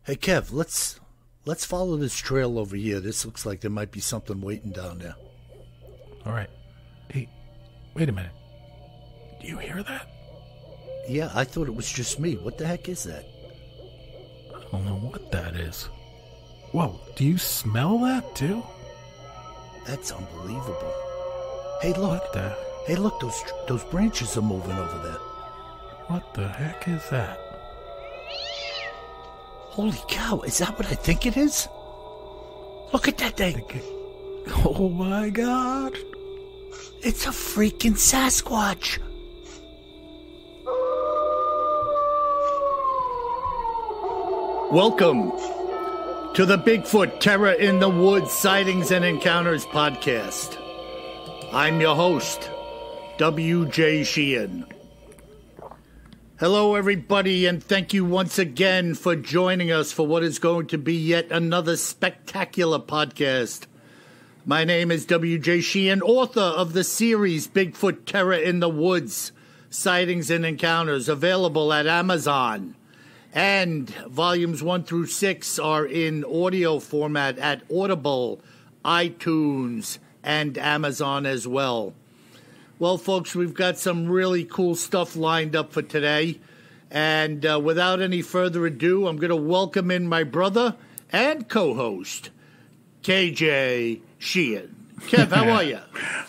Hey, Kev, let's follow this trail over here. This looks like there might be something waiting down there. All right. Hey, wait a minute. Do you hear that? Yeah, I thought it was just me. What the heck is that? I don't know what that is. Whoa, do you smell that too? That's unbelievable. Hey, look. What the? Hey, look, those branches are moving over there. What the heck is that? Holy cow, is that what I think it is? Look at that thing. Oh my God. It's a freaking Sasquatch. Welcome to the Bigfoot Terror in the Woods Sightings and Encounters podcast. I'm your host, W.J. Sheehan. Hello, everybody, and thank you once again for joining us for what is going to be yet another spectacular podcast. My name is W.J. Sheehan, author of the series Bigfoot Terror in the Woods Sightings and Encounters, available at Amazon. And volumes 1 through 6 are in audio format at Audible, iTunes, and Amazon as well. Well, folks, we've got some really cool stuff lined up for today. And without any further ado, I'm going to welcome in my brother and co-host, KJ Sheehan. Kev, how are you?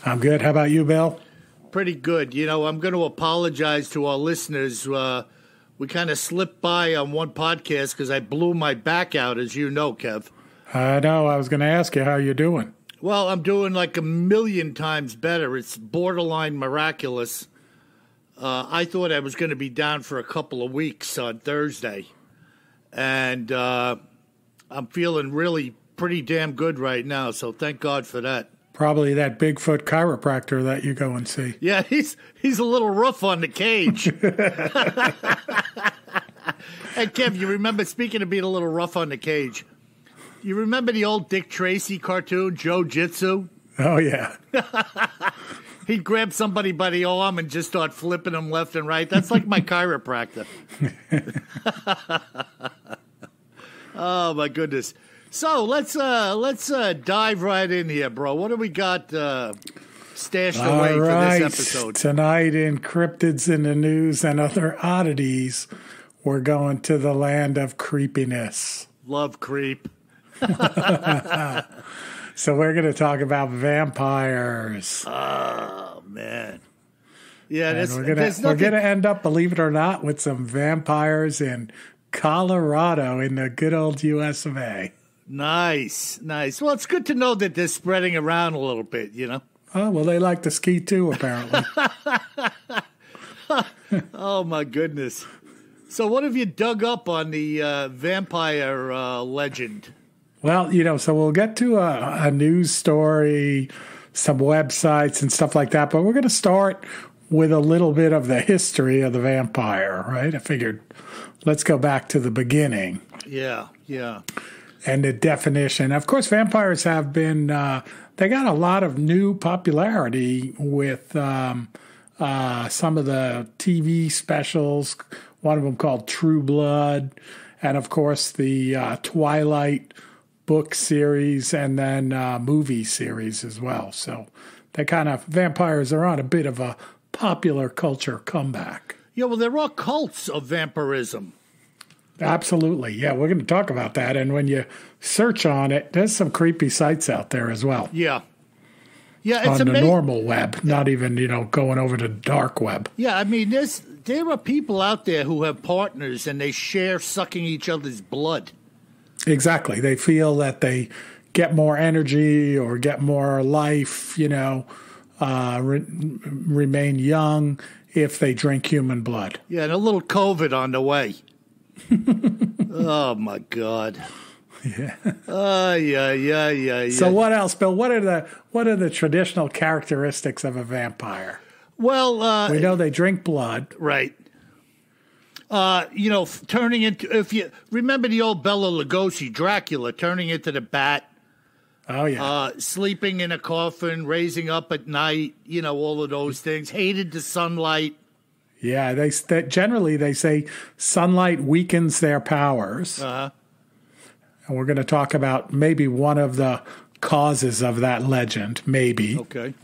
I'm good. How about you, Bill? Pretty good. You know, I'm going to apologize to our listeners. We kind of slipped by on one podcast because I blew my back out, as you know, Kev. I know. I was going to ask you how you're doing. Well, I'm doing like a million times better. It's borderline miraculous. I thought I was going to be down for a couple of weeks on Thursday. And I'm feeling really pretty damn good right now, so thank God for that. Probably that Bigfoot chiropractor that you go and see. Yeah, he's a little rough on the cage. Hey, Kev, you remember, speaking of being a little rough on the cage, you remember the old Dick Tracy cartoon, Joe Jitsu? Oh, yeah. He'd grab somebody by the arm and just start flipping them left and right. That's like my chiropractor. Oh, my goodness. So let's dive right in here, bro. What do we got stashed away for this episode? Tonight in Cryptids in the News and Other Oddities, we're going to the land of creepiness. Love creep. So we're going to talk about vampires. Oh, man. Yeah, we're going to end up, believe it or not, with some vampires in Colorado in the good old U.S. of A. Nice. Well, it's good to know that they're spreading around a little bit, you know? Oh, well, they like to ski too, apparently. Oh, my goodness. So what have you dug up on the vampire legend? Well, you know, so we'll get to a news story, some websites and stuff like that, but we're going to start with a little bit of the history of the vampire, right? I figured let's go back to the beginning. Yeah. And the definition. Of course, vampires have been, they got a lot of new popularity with some of the TV specials, one of them called True Blood, and of course the Twilight book series and then movie series as well. So they kind of, vampires are on a bit of a popular culture comeback. Yeah, well, there are cults of vampirism. Absolutely. Yeah, we're going to talk about that. And when you search on it, there's some creepy sites out there as well. Yeah, it's on the normal web, not even, going over to dark web. Yeah, I mean, there are people out there who have partners and they share sucking each other's blood. Exactly. They feel that they get more energy or get more life, remain young if they drink human blood. Yeah, and a little COVID on the way. Oh, my God. Yeah. Yeah. So what else, Bill? What are the traditional characteristics of a vampire? Well, we know they drink blood. Right. Turning into, if you remember the old Bela Lugosi, Dracula, turning into the bat. Oh, yeah. Sleeping in a coffin, raising up at night, all of those things. Hated the sunlight. Yeah, generally they say sunlight weakens their powers. Uh-huh. And we're going to talk about maybe one of the causes of that legend, maybe. Okay.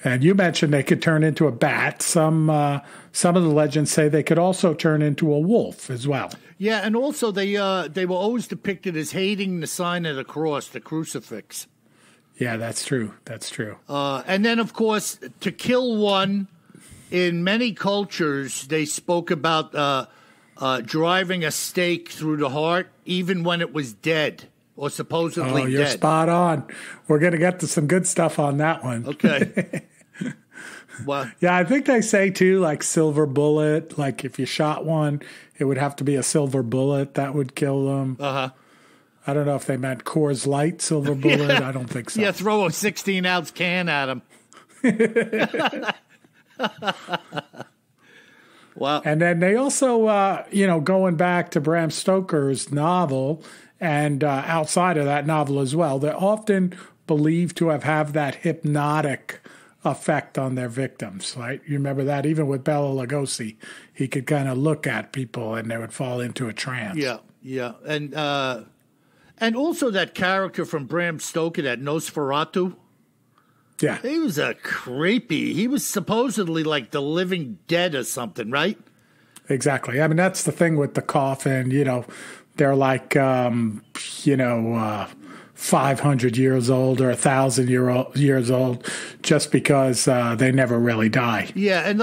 And you mentioned they could turn into a bat. Some of the legends say they could also turn into a wolf as well. Yeah, and also they were always depicted as hating the sign of the cross, the crucifix. Yeah, that's true. That's true. And then, of course, to kill one, in many cultures, they spoke about driving a stake through the heart, even when it was dead or supposedly dead. Oh, you're spot on. We're going to get to some good stuff on that one. Okay. Well, yeah, I think they say, too, like silver bullet. Like if you shot one, it would have to be a silver bullet that would kill them. Uh-huh. I don't know if they meant Coors Light silver bullet. Yeah. I don't think so. Yeah, throw a 16-ounce can at him. Wow. And then they also, going back to Bram Stoker's novel and outside of that novel as well, they're often believed to have that hypnotic effect on their victims, right? You remember that? Even with Bela Lugosi, he could kind of look at people and they would fall into a trance. Yeah, yeah. And also that character from Bram Stoker, that Nosferatu. Yeah. He was a creepy. He was supposedly like the living dead or something, right? Exactly. I mean, that's the thing with the coffin, they're like, 500 years old or 1,000 years old just because they never really die. Yeah, and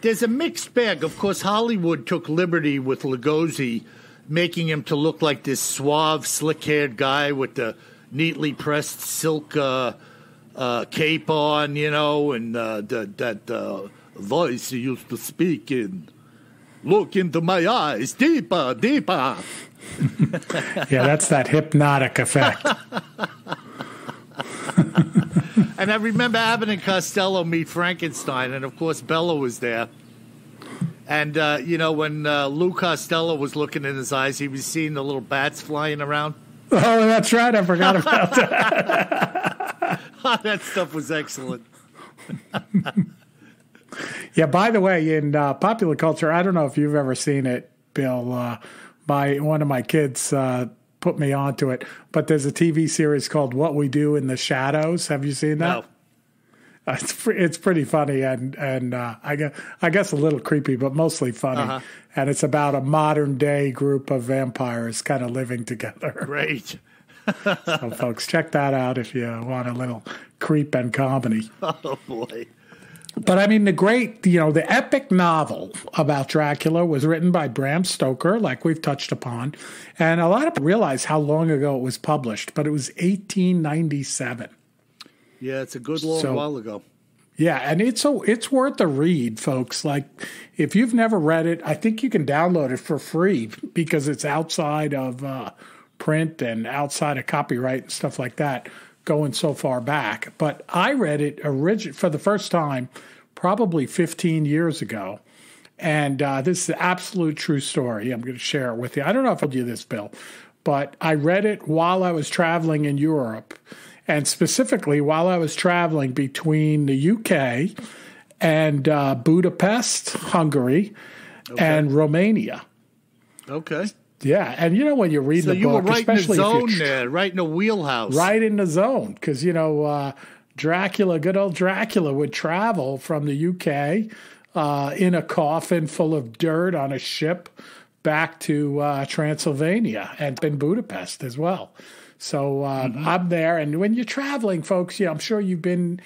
there's a mixed bag. Of course, Hollywood took liberty with Lugosi, making him to look like this suave, slick-haired guy with the neatly pressed silk cape on, and that voice he used to speak in. Look into my eyes, deeper, deeper. Yeah, that's that hypnotic effect. And I remember Abbott and Costello meet Frankenstein, and of course Bella was there. And, when Lou Costello was looking in his eyes, he was seeing the little bats flying around. Oh, that's right. I forgot about that. That stuff was excellent. Yeah, by the way, in popular culture, I don't know if you've ever seen it, Bill. One of my kids put me onto it, but there's a TV series called What We Do in the Shadows. Have you seen that? No. It's pretty funny and I guess a little creepy, but mostly funny. Uh-huh. And it's about a modern day group of vampires kind of living together. Great. So, folks, check that out if you want a little creep and comedy. Oh boy. But I mean, the epic novel about Dracula was written by Bram Stoker, like we've touched upon. And a lot of people realize how long ago it was published, but it was 1897. Yeah, it's a good long while ago. Yeah, and it's worth a read, folks. Like, if you've never read it, I think you can download it for free because it's outside of print and outside of copyright and stuff like that, going so far back. But I read it for the first time probably 15 years ago. And this is an absolute true story. I'm going to share it with you. I don't know if I told you this, Bill, but I read it while I was traveling in Europe. And specifically, while I was traveling between the UK and Budapest, Hungary, and Romania. Okay. Yeah, and when you read the book, you were right in the especially zone there, right in the wheelhouse. Right in the zone, because, Dracula, good old Dracula, would travel from the UK in a coffin full of dirt on a ship back to Transylvania and in Budapest as well. So I'm there, and when you're traveling, folks, I'm sure you've been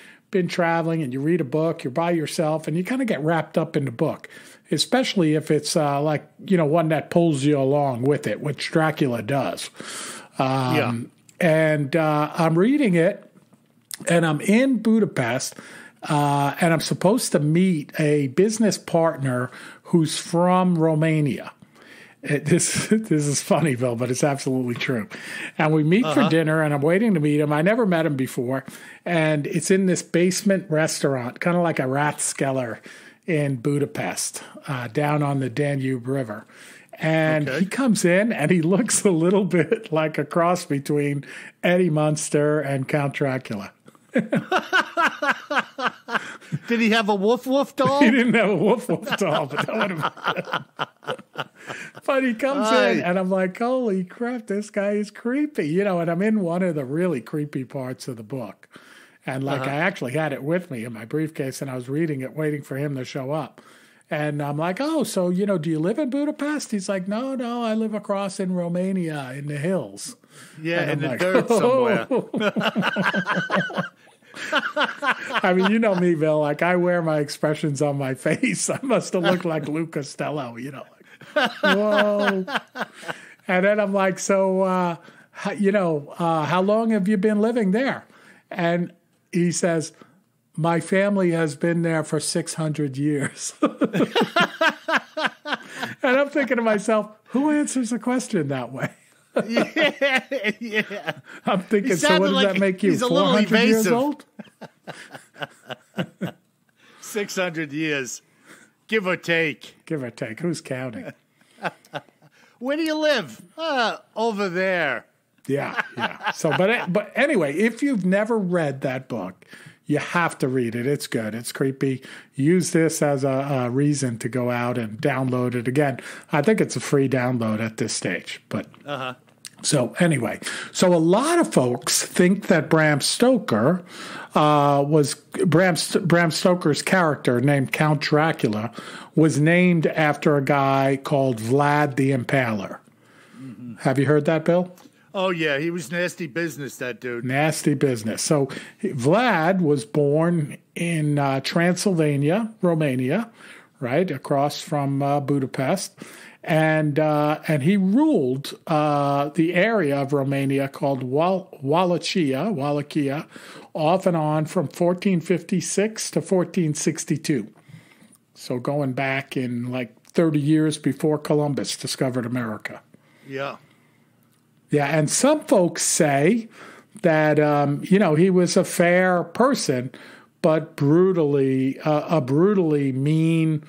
traveling, and you read a book, you're by yourself, and you kind of get wrapped up in the book, especially if it's one that pulls you along with it, which Dracula does. And I'm reading it, and I'm in Budapest, and I'm supposed to meet a business partner who's from Romania. This is funny, Bill, but it's absolutely true. And we meet for dinner, and I'm waiting to meet him. I never met him before, and it's in this basement restaurant, kind of like a Rathskeller in Budapest, down on the Danube River. And he comes in, and he looks a little bit like a cross between Eddie Munster and Count Dracula. Did he have a woof woof doll? He didn't have a woof woof doll, but that would have But he comes in, and I'm like, holy crap, this guy is creepy. And I'm in one of the really creepy parts of the book. And I actually had it with me in my briefcase, and I was reading it, waiting for him to show up. And I'm like, oh, so, do you live in Budapest? He's like, no, I live across in Romania in the hills. Yeah, in the dirt somewhere. I mean, you know me, Bill. I wear my expressions on my face. I must have looked like Lou Costello, whoa. And then I'm like, so, how long have you been living there? And he says, my family has been there for 600 years. And I'm thinking to myself, who answers a question that way? Yeah. I'm thinking, so what does that make you, 400 years old? 600 years, give or take. Give or take. Who's counting? Where do you live? Over there. Yeah. So, but anyway, if you've never read that book, you have to read it. It's good. It's creepy. Use this as a reason to go out and download it again. I think it's a free download at this stage. But so anyway, so a lot of folks think that Bram Stoker's character named Count Dracula was named after a guy called Vlad the Impaler. Mm-hmm. Have you heard that, Bill? Oh, yeah, he was nasty business, that dude. Nasty business. So Vlad was born in Transylvania, Romania, right, across from Budapest. And he ruled the area of Romania called Wallachia, off and on from 1456 to 1462. So going back in 30 years before Columbus discovered America. Yeah. Yeah, and some folks say that, he was a fair person, but a brutally mean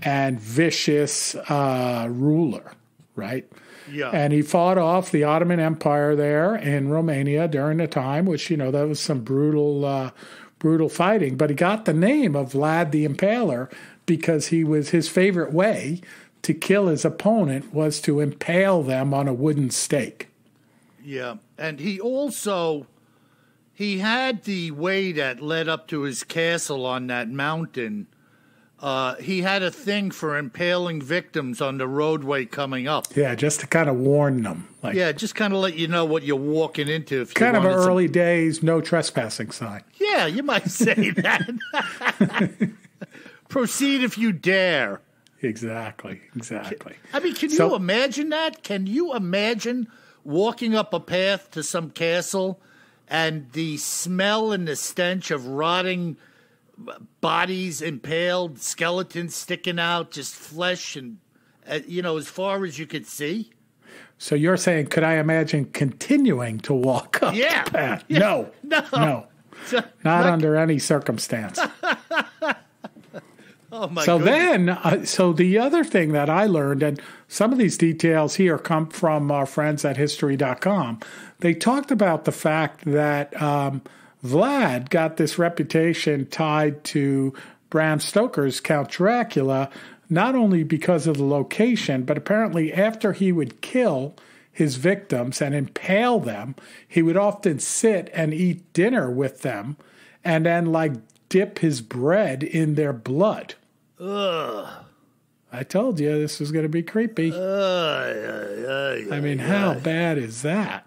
and vicious ruler, right? Yeah. And he fought off the Ottoman Empire there in Romania during the time, which, that was some brutal fighting. But he got the name of Vlad the Impaler because his favorite way to kill his opponent was to impale them on a wooden stake. Yeah, and he had the way that led up to his castle on that mountain. He had a thing for impaling victims on the roadway coming up. Yeah, just to kind of warn them. Just kind of let you know what you're walking into. If kind of an early days, no trespassing sign. Yeah, you might say that. Proceed if you dare. Exactly. I mean, can you imagine that? Can you imagine walking up a path to some castle and the smell and the stench of rotting bodies, impaled, skeletons sticking out, just flesh and, as far as you could see? So you're saying, could I imagine continuing to walk up the path? Yeah. No. Not under any circumstance. Oh, my so goodness. Then, so the other thing that I learned, and some of these details here come from our friends at History.com, they talked about the fact that Vlad got this reputation tied to Bram Stoker's Count Dracula, not only because of the location, but apparently after he would kill his victims and impale them, he would often sit and eat dinner with them and then dip his bread in their blood. Ugh. I told you this was going to be creepy. I mean, how bad is that?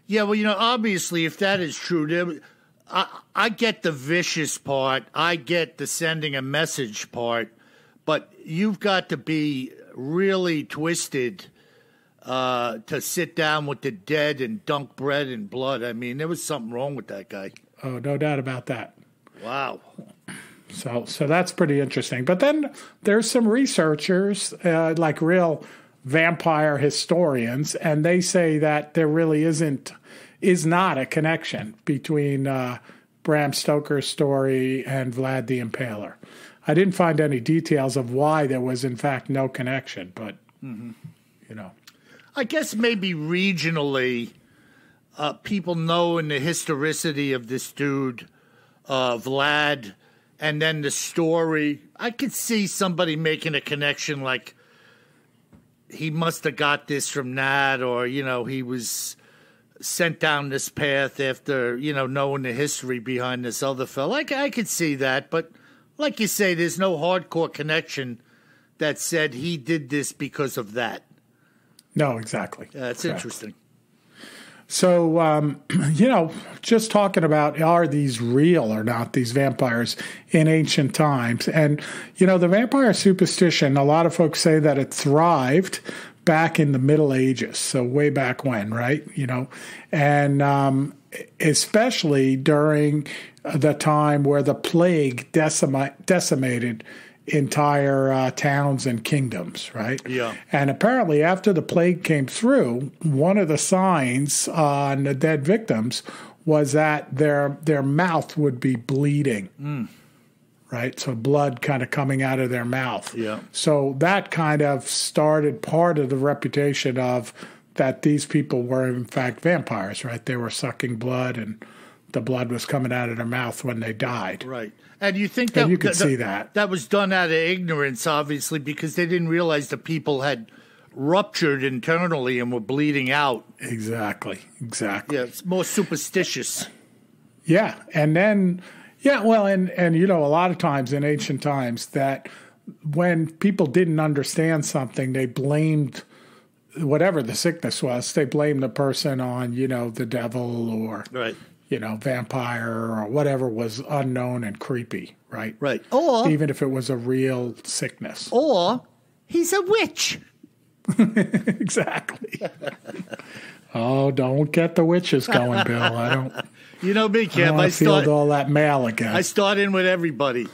Yeah, well, obviously, if that is true, I get the vicious part. I get the sending a message part. But you've got to be really twisted to sit down with the dead and dunk bread in blood. I mean, there was something wrong with that guy. Oh, no doubt about that. Wow. So that's pretty interesting. But then there's some researchers, real vampire historians, and they say that there really is not a connection between Bram Stoker's story and Vlad the Impaler. I didn't find any details of why there was, in fact, no connection, but, I guess maybe regionally, people know in the historicity of this dude, Vlad, and then the story. I could see somebody making a connection he must have got this from that, or, he was sent down this path after, knowing the history behind this other fella. I could see that, but like you say, there's no hardcore connection that said he did this because of that. No, exactly. That's interesting. So, just talking about, are these real or not, these vampires in ancient times? And, the vampire superstition, a lot of folks say that it thrived back in the Middle Ages, so way back when, right? And especially during the time where the plague decimated entire towns and kingdoms, right? Yeah. And apparently after the plague came through, one of the signs on the dead victims was that their mouth would be bleeding, right? So blood kind of coming out of their mouth. Yeah. So that kind of started part of the reputation of that these people were in fact vampires, right? They were sucking blood and the blood was coming out of their mouth when they died. Right. And you think that you could see that. That was done out of ignorance, obviously, because they didn't realize the people had ruptured internally and were bleeding out. Exactly. Yeah, it's more superstitious. Yeah. And then, and a lot of times in ancient times that when people didn't understand something, they blamed whatever the sickness was, they blamed the person on, the devil or... Right. Vampire or whatever was unknown and creepy, right? Right. Or even if it was a real sickness. Or he's a witch. Exactly. Oh, don't get the witches going, Bill. I don't. You know me, Kev. I field all that mail again. I start in with everybody.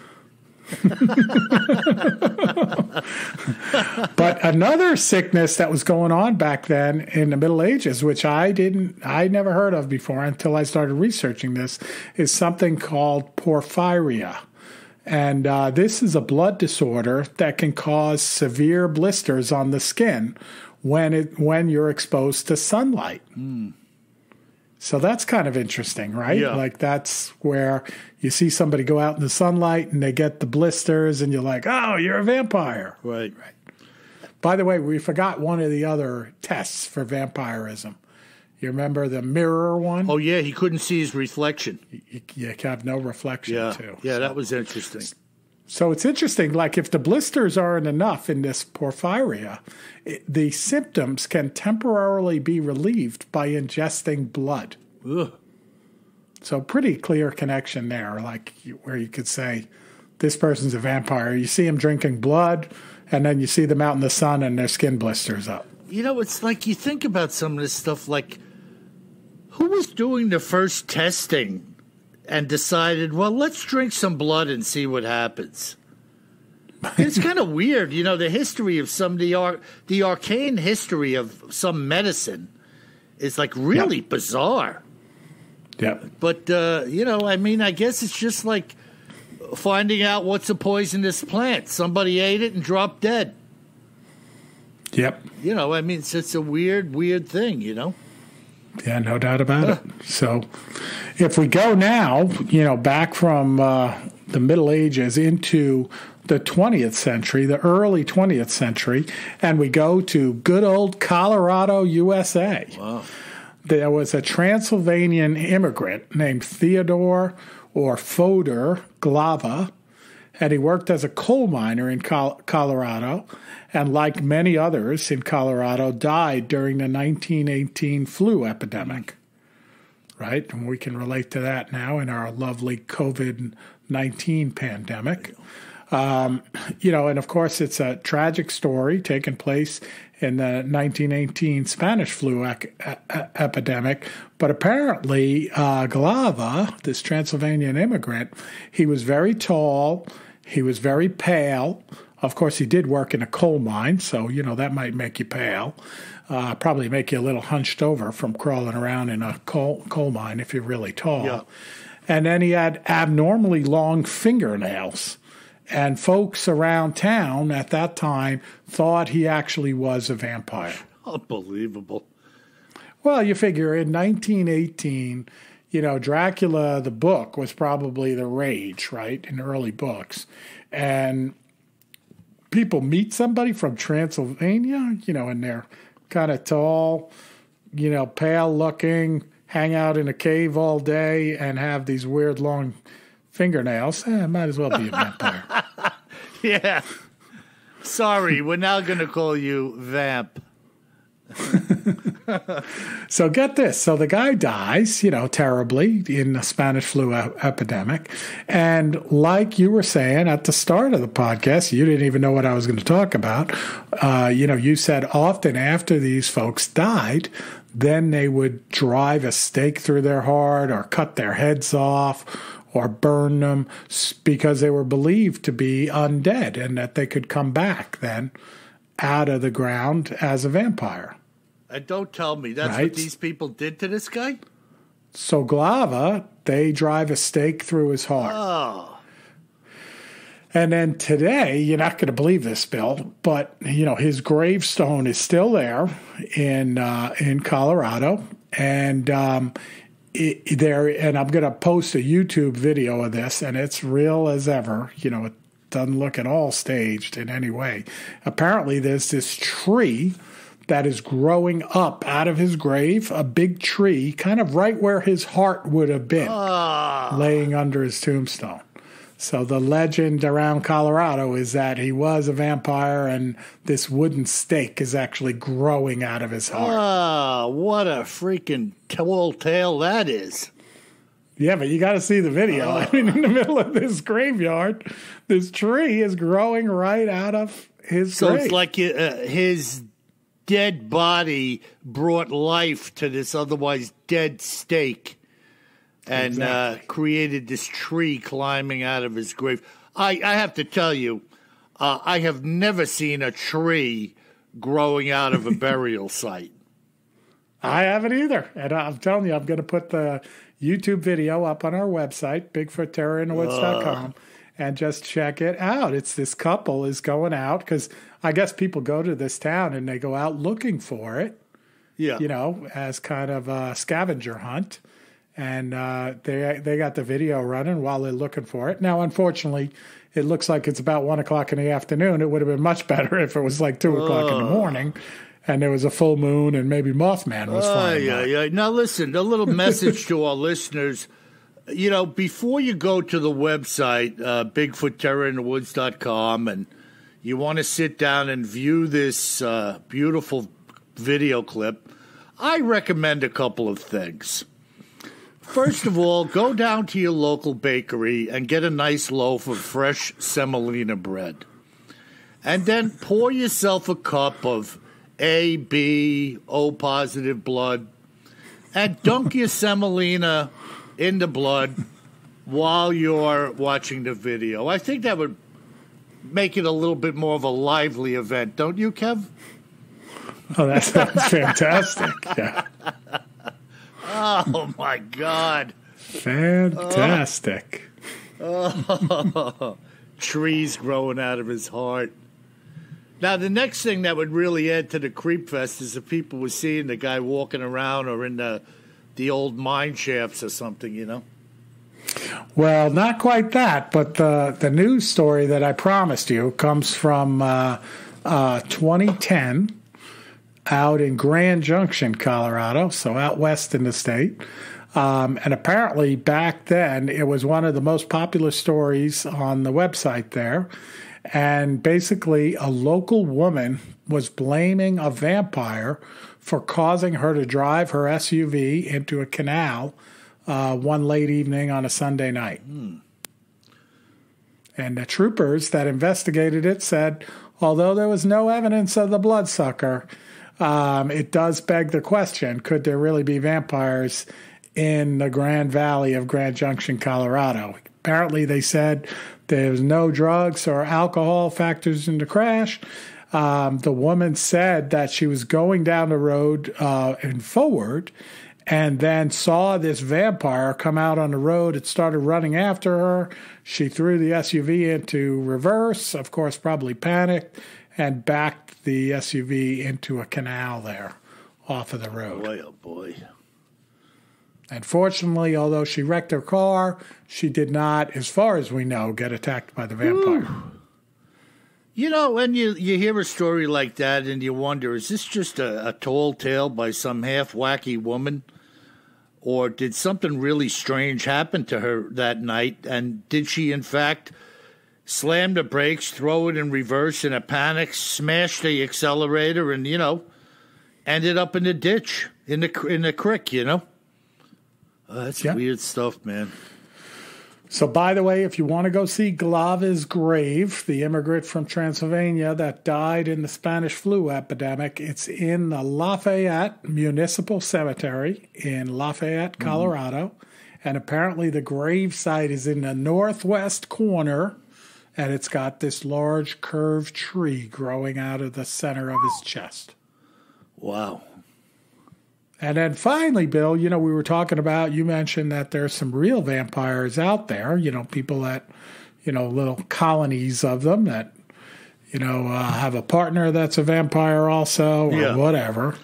But another sickness that was going on back then in the Middle Ages, which I never heard of before until I started researching this, is something called porphyria. And this is a blood disorder that can cause severe blisters on the skin when you're exposed to sunlight. So that's kind of interesting, right? Yeah. Like that's where you see somebody go out in the sunlight and they get the blisters and you're like, oh, you're a vampire. Right. By the way, we forgot one of the other tests for vampirism. You remember the mirror one? Oh, yeah. He couldn't see his reflection. You have no reflection, too. Yeah, that was interesting. So it's interesting, like if the blisters aren't enough in this porphyria, the symptoms can temporarily be relieved by ingesting blood. Ugh. So pretty clear connection there, like where you could say, this person's a vampire. You see them drinking blood, and then you see them out in the sun and their skin blisters up. It's like you think about some of this stuff, like who was doing the first testing and decided, well, let's drink some blood and see what happens. It's kind of weird, the history of the arcane history of some medicine is like really bizarre. Yeah. But, I guess it's just like finding out what's a poisonous plant. Somebody ate it and dropped dead. Yep. It's a weird thing, Yeah, no doubt about it. So if we go now, back from the Middle Ages into the 20th century, the early 20th century, and we go to good old Colorado, USA. Wow. There was a Transylvanian immigrant named Theodore or Fodor Glava, and he worked as a coal miner in Colorado, and like many others in Colorado, died during the 1918 flu epidemic. Right? And we can relate to that now in our lovely COVID-19 pandemic. And of course, it's a tragic story taking place in the 1918 Spanish flu epidemic. But apparently, Glava, this Transylvanian immigrant, he was very tall, he was very pale. Of course, he did work in a coal mine, so, that might make you pale. Probably make you a little hunched over from crawling around in a coal mine if you're really tall. Yeah. And then he had abnormally long fingernails. And folks around town at that time thought he actually was a vampire. Unbelievable. Well, you figure in 1918, Dracula, the book, was probably the rage, right, in early books. And people meet somebody from Transylvania, and they're kind of tall, pale looking, hang out in a cave all day and have these weird long fingernails. Might as well be a vampire. Yeah. Sorry, we're now going to call you Vamp. So get this. So the guy dies, terribly in the Spanish flu epidemic. And like you were saying at the start of the podcast, you didn't even know what I was going to talk about. You said often after these folks died, then they would drive a stake through their heart or cut their heads off or burn them because they were believed to be undead and that they could come back then out of the ground as a vampire. And don't tell me that's what these people did to this guy? So Glava, they drive a stake through his heart. Oh. And then today, you're not going to believe this, Bill, but his gravestone is still there in Colorado, and and I'm going to post a YouTube video of this, and it's real as ever. It doesn't look at all staged in any way. Apparently, there's this tree that is growing up out of his grave, a big tree, kind of right where his heart would have been, laying under his tombstone. So the legend around Colorado is that he was a vampire and this wooden stake is actually growing out of his heart. Ah, what a freaking tall tale that is. Yeah, but you got to see the video. I mean, in the middle of this graveyard, this tree is growing right out of his grave. So it's like his dead body brought life to this otherwise dead stake. And created this tree climbing out of his grave. I have to tell you, I have never seen a tree growing out of a burial site. I haven't either. And I'm telling you, I'm going to put the YouTube video up on our website, BigfootTerrorInTheWoods.com, and just check it out. It's this couple is going out because I guess people go to this town and they go out looking for it, as kind of a scavenger hunt. And they got the video running while they're looking for it. Now, unfortunately, it looks like it's about 1 o'clock in the afternoon. It would have been much better if it was like 2 o'clock in the morning and there was a full moon and maybe Mothman was flying by. Yeah. Now, listen, a little message to our listeners. Before you go to the website, BigfootTerrorInTheWoods.com, and you want to sit down and view this beautiful video clip, I recommend a couple of things. First of all, go down to your local bakery and get a nice loaf of fresh semolina bread. And then pour yourself a cup of A, B, O positive blood and dunk your semolina in the blood while you're watching the video. I think that would make it a little bit more of a lively event, don't you, Kev? Oh, that sounds fantastic. Yeah. Oh, my God. Fantastic. Trees growing out of his heart. Now, the next thing that would really add to the creep fest is if people were seeing the guy walking around or in the old mine shafts or something, Well, not quite that, but the news story that I promised you comes from 2010. Out in Grand Junction, Colorado, so out west in the state. And apparently back then, it was one of the most popular stories on the website there. And basically, a local woman was blaming a vampire for causing her to drive her SUV into a canal one late evening on a Sunday night. And the troopers that investigated it said, although there was no evidence of the bloodsucker, it does beg the question, could there really be vampires in the Grand Valley of Grand Junction, Colorado? Apparently, they said there's no drugs or alcohol factors in the crash. The woman said that she was going down the road and forward and then saw this vampire come out on the road. It started running after her. She threw the SUV into reverse, of course, probably panicked, and backed the SUV into a canal there off of the road. Boy, oh boy. And fortunately, although she wrecked her car, she did not, as far as we know, get attacked by the vampire. You know, when you hear a story like that and you wonder, is this just a tall tale by some half-wacky woman? Or did something really strange happen to her that night? And did she, in fact, slam the brakes, throw it in reverse in a panic, smash the accelerator, and, ended up in the ditch, in the creek, That's weird stuff, man. So, by the way, if you want to go see Glava's grave, the immigrant from Transylvania that died in the Spanish flu epidemic, it's in the Lafayette Municipal Cemetery in Lafayette, Colorado. And apparently the grave site is in the northwest corner, and it's got this large curved tree growing out of the center of his chest. Wow. And then finally, Bill, we were talking about, you mentioned that there's some real vampires out there, people that, little colonies of them that, have a partner that's a vampire also or whatever.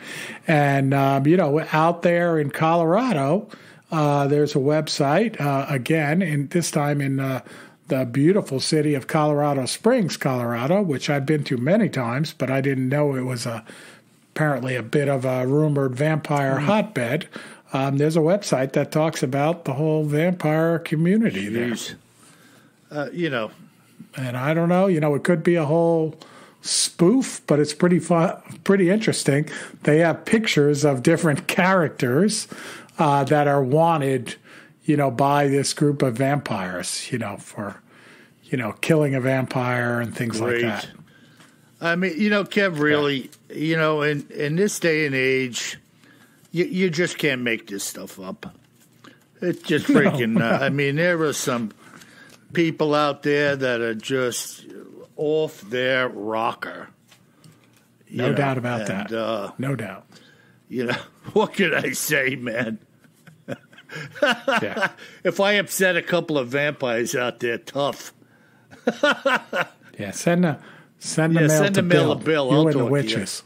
And, out there in Colorado, there's a website, again, and this time in the beautiful city of Colorado Springs, Colorado, which I've been to many times, but I didn't know it was apparently a bit of a rumored vampire hotbed. There's a website that talks about the whole vampire community there. And I don't know, it could be a whole spoof, but it's pretty interesting. They have pictures of different characters that are wanted, by this group of vampires, for, killing a vampire and things like that. I mean, Kev, really, in this day and age, you just can't make this stuff up. It's just freaking, I mean, there are some people out there that are just off their rocker. No doubt about that. No doubt. What can I say, man? If I upset a couple of vampires out there, tough. Send the mail to Bill. You and the witches.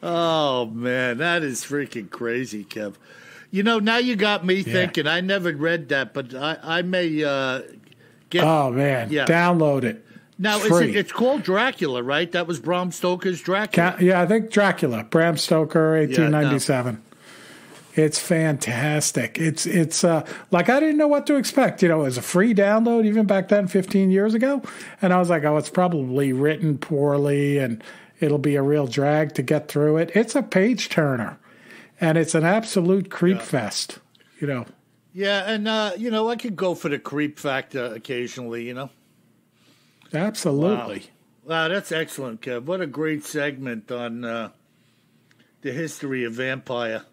Oh, man, that is freaking crazy, Kev. Now you got me thinking. I never read that, but I may get... Oh, man, download it. Now, it's called Dracula, right? That was Bram Stoker's Dracula. I think Dracula, Bram Stoker, 1897. It's fantastic. It's like I didn't know what to expect. It was a free download even back then, 15 years ago. And I was like, it's probably written poorly and it'll be a real drag to get through it. It's a page turner, and it's an absolute creep fest, Yeah, and, I could go for the creep factor occasionally, Absolutely. Wow, that's excellent, Kev. What a great segment on the history of vampire.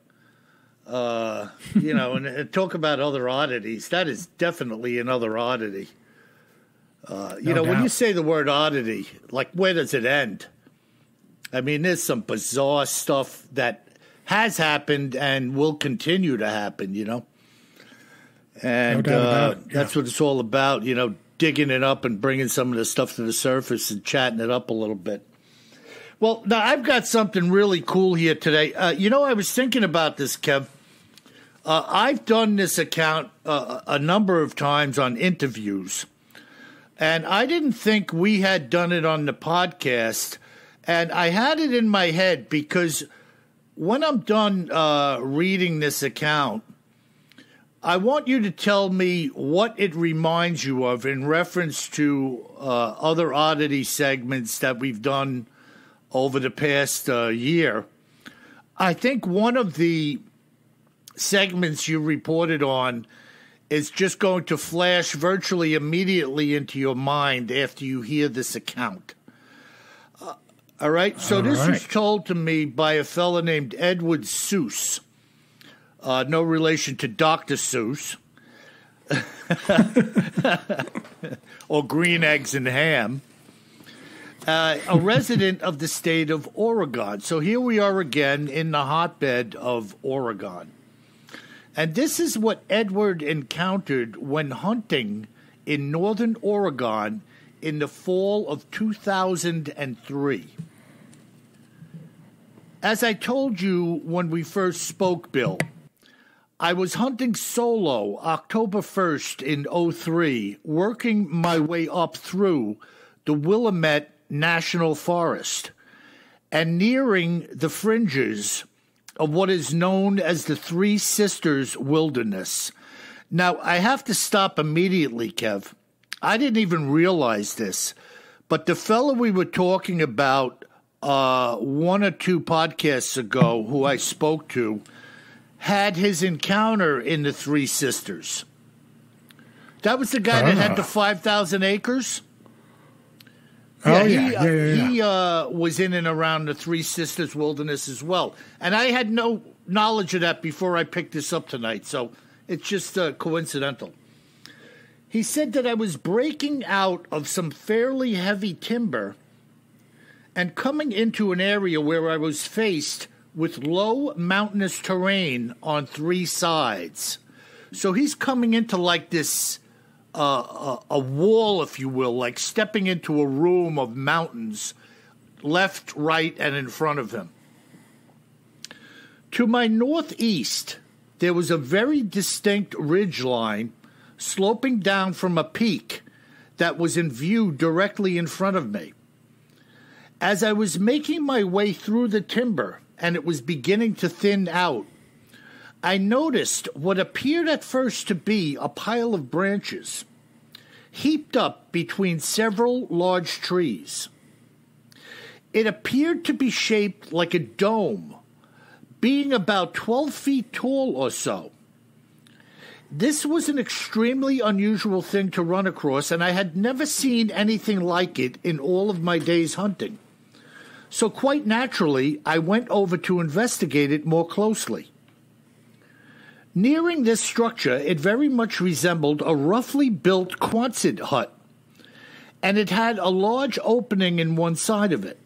And talk about other oddities. That is definitely another oddity. When you say the word oddity, like, where does it end? I mean, there's some bizarre stuff that has happened and will continue to happen, And that's what it's all about, digging it up and bringing some of the stuff to the surface and chatting it up a little bit. Well, now I've got something really cool here today. I was thinking about this, Kev. I've done this account a number of times on interviews, and I didn't think we had done it on the podcast, and I had it in my head because when I'm done reading this account, I want you to tell me what it reminds you of in reference to other oddity segments that we've done over the past year. I think one of the segments you reported on is just going to flash virtually immediately into your mind after you hear this account. All right? So this was told to me by a fellow named Edward Seuss. No relation to Dr. Seuss. Or green eggs and ham. A resident of the state of Oregon. So here we are again in the hotbed of Oregon. And this is what Edward encountered when hunting in northern Oregon in the fall of 2003. As I told you when we first spoke, Bill, I was hunting solo October 1st in '03, working my way up through the Willamette National Forest and nearing the fringes of what is known as the Three Sisters Wilderness. Now, I have to stop immediately, Kev. I didn't even realize this, but the fellow we were talking about one or two podcasts ago, who I spoke to, had his encounter in the Three Sisters. That was the guy that had the 5,000 acres. He was in and around the Three Sisters Wilderness as well. And I had no knowledge of that before I picked this up tonight, so it's just coincidental. He said that I was breaking out of some fairly heavy timber and coming into an area where I was faced with low mountainous terrain on three sides. So he's coming into like this a wall, if you will, like stepping into a room of mountains, left, right, and in front of him. To my northeast, there was a very distinct ridge line sloping down from a peak that was in view directly in front of me. As I was making my way through the timber and it was beginning to thin out, I noticed what appeared at first to be a pile of branches heaped up between several large trees. It appeared to be shaped like a dome, being about 12 feet tall or so. This was an extremely unusual thing to run across, and I had never seen anything like it in all of my days hunting. So quite naturally, I went over to investigate it more closely. Nearing this structure, it very much resembled a roughly built Quonset hut, and it had a large opening in one side of it.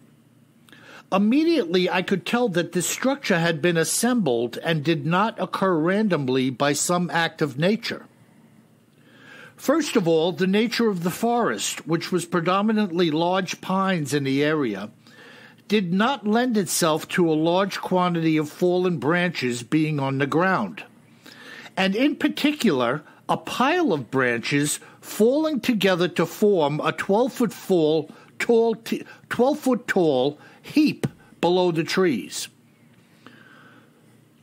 Immediately, I could tell that this structure had been assembled and did not occur randomly by some act of nature. First of all, the nature of the forest, which was predominantly large pines in the area, did not lend itself to a large quantity of fallen branches being on the ground, and in particular, a pile of branches falling together to form a 12-foot tall heap below the trees.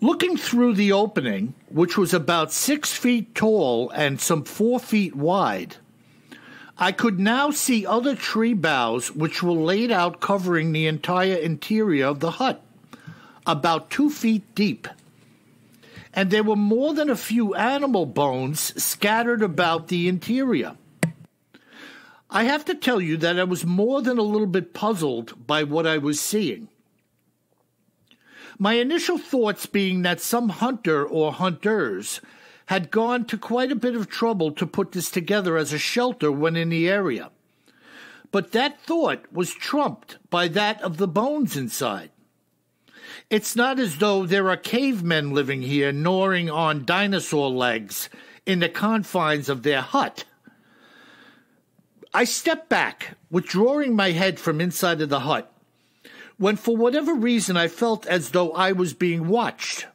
Looking through the opening, which was about 6 feet tall and some 4 feet wide, I could now see other tree boughs which were laid out covering the entire interior of the hut, about 2 feet deep. And there were more than a few animal bones scattered about the interior. I have to tell you that I was more than a little bit puzzled by what I was seeing. My initial thoughts being that some hunter or hunters had gone to quite a bit of trouble to put this together as a shelter when in the area. But that thought was trumped by that of the bones inside. It's not as though there are cavemen living here gnawing on dinosaur legs in the confines of their hut. I stepped back, withdrawing my head from inside of the hut, when for whatever reason I felt as though I was being watched.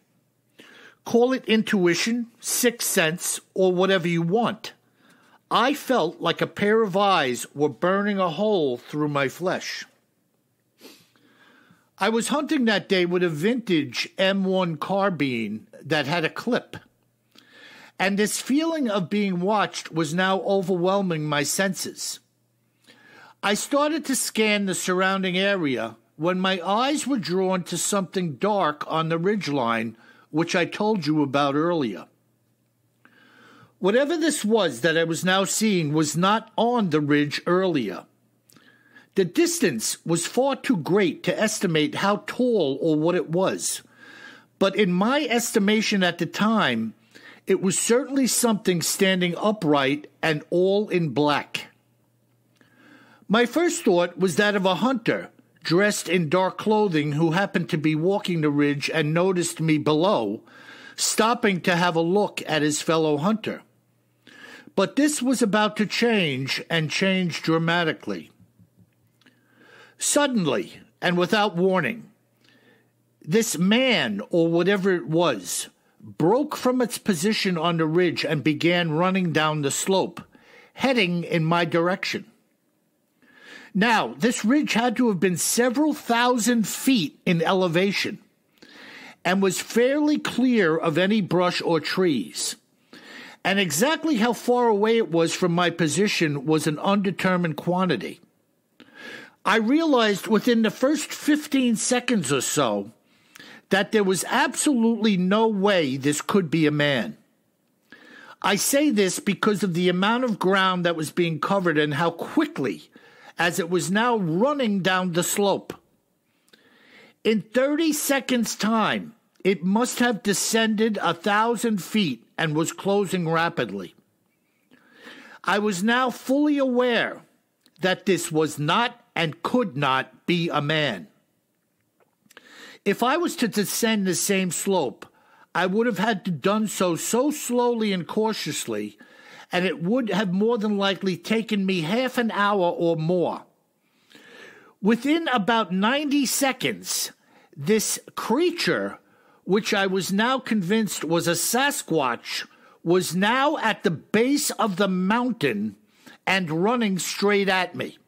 Call it intuition, sixth sense, or whatever you want. I felt like a pair of eyes were burning a hole through my flesh. I was hunting that day with a vintage M1 carbine that had a clip, and this feeling of being watched was now overwhelming my senses. I started to scan the surrounding area when my eyes were drawn to something dark on the ridgeline, which I told you about earlier. Whatever this was that I was now seeing was not on the ridge earlier. The distance was far too great to estimate how tall or what it was, but in my estimation at the time, it was certainly something standing upright and all in black. My first thought was that of a hunter dressed in dark clothing who happened to be walking the ridge and noticed me below, stopping to have a look at his fellow hunter. But this was about to change, and change dramatically. Suddenly, and without warning, this man, or whatever it was, broke from its position on the ridge and began running down the slope, heading in my direction. Now, this ridge had to have been several thousand feet in elevation and was fairly clear of any brush or trees. And exactly how far away it was from my position was an undetermined quantity. I realized within the first 15 seconds or so that there was absolutely no way this could be a man. I say this because of the amount of ground that was being covered and how quickly, as it was now running down the slope. In 30 seconds' time, it must have descended 1,000 feet and was closing rapidly. I was now fully aware that this was not and could not be a man. If I was to descend the same slope, I would have had to done so slowly and cautiously, and it would have more than likely taken me half an hour or more. Within about 90 seconds, this creature, which I was now convinced was a Sasquatch, was now at the base of the mountain and running straight at me.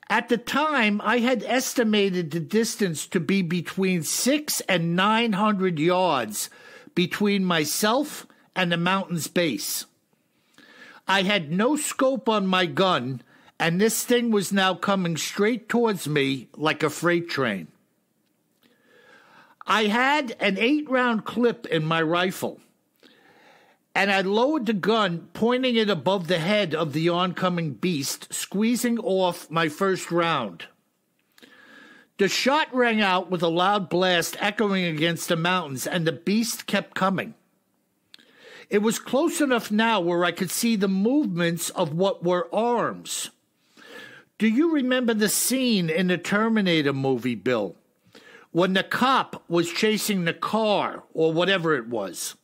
At the time, I had estimated the distance to be between 600 and 900 yards between myself and the mountain's base. I had no scope on my gun, and this thing was now coming straight towards me like a freight train. I had an 8-round clip in my rifle, and I lowered the gun, pointing it above the head of the oncoming beast, squeezing off my first round. The shot rang out with a loud blast echoing against the mountains, and the beast kept coming. It was close enough now where I could see the movements of what were arms. Do you remember the scene in the Terminator movie, Bill, when the cop was chasing the car, or whatever it was,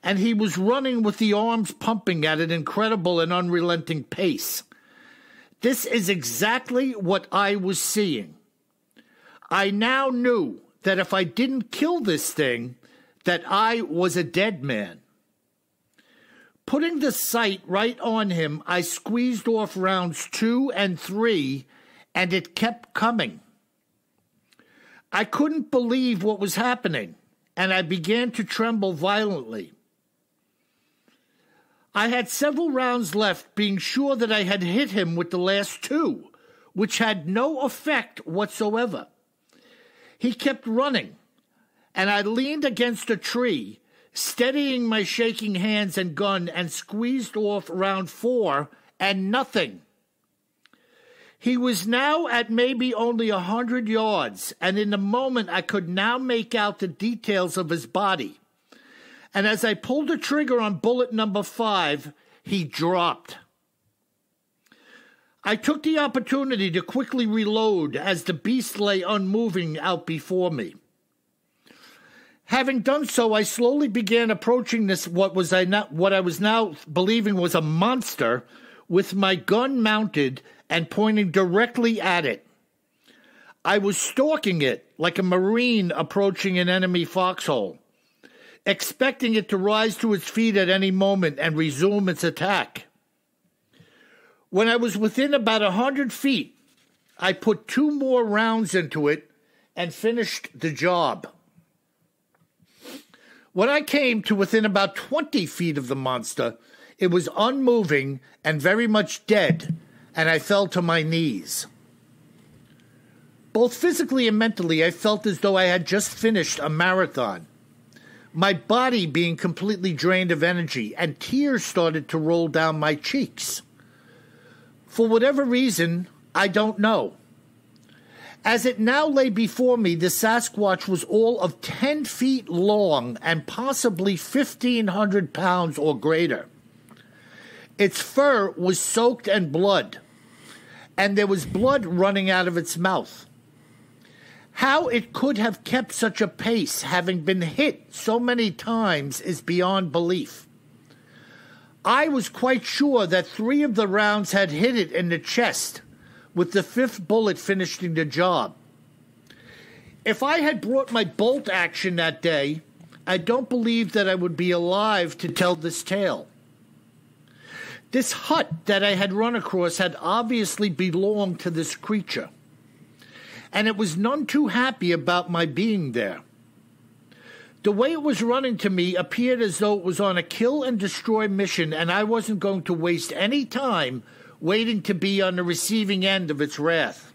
and he was running with the arms pumping at an incredible and unrelenting pace? This is exactly what I was seeing. I now knew that if I didn't kill this thing, that I was a dead man. Putting the sight right on him, I squeezed off rounds 2 and 3, and it kept coming. I couldn't believe what was happening, and I began to tremble violently. I had several rounds left, being sure that I had hit him with the last 2, which had no effect whatsoever. He kept running, and I leaned against a tree, steadying my shaking hands and gun, and squeezed off round 4, and nothing. He was now at maybe only 100 yards, and in a moment I could now make out the details of his body. And as I pulled the trigger on bullet number 5, he dropped. I took the opportunity to quickly reload as the beast lay unmoving out before me. Having done so, I slowly began approaching this what I was now believing was a monster, with my gun mounted and pointing directly at it. I was stalking it like a Marine approaching an enemy foxhole, expecting it to rise to its feet at any moment and resume its attack. When I was within about 100 feet, I put 2 more rounds into it and finished the job. When I came to within about 20 feet of the monster, it was unmoving and very much dead, and I fell to my knees. Both physically and mentally, I felt as though I had just finished a marathon, my body being completely drained of energy, and tears started to roll down my cheeks. For whatever reason, I don't know. As it now lay before me, the Sasquatch was all of 10 feet long and possibly 1,500 pounds or greater. Its fur was soaked in blood, and there was blood running out of its mouth. How it could have kept such a pace, having been hit so many times, is beyond belief. I was quite sure that 3 of the rounds had hit it in the chest, with the 5th bullet finishing the job. If I had brought my bolt action that day, I don't believe that I would be alive to tell this tale. This hut that I had run across had obviously belonged to this creature, and it was none too happy about my being there. The way it was running to me appeared as though it was on a kill and destroy mission, and I wasn't going to waste any time waiting to be on the receiving end of its wrath.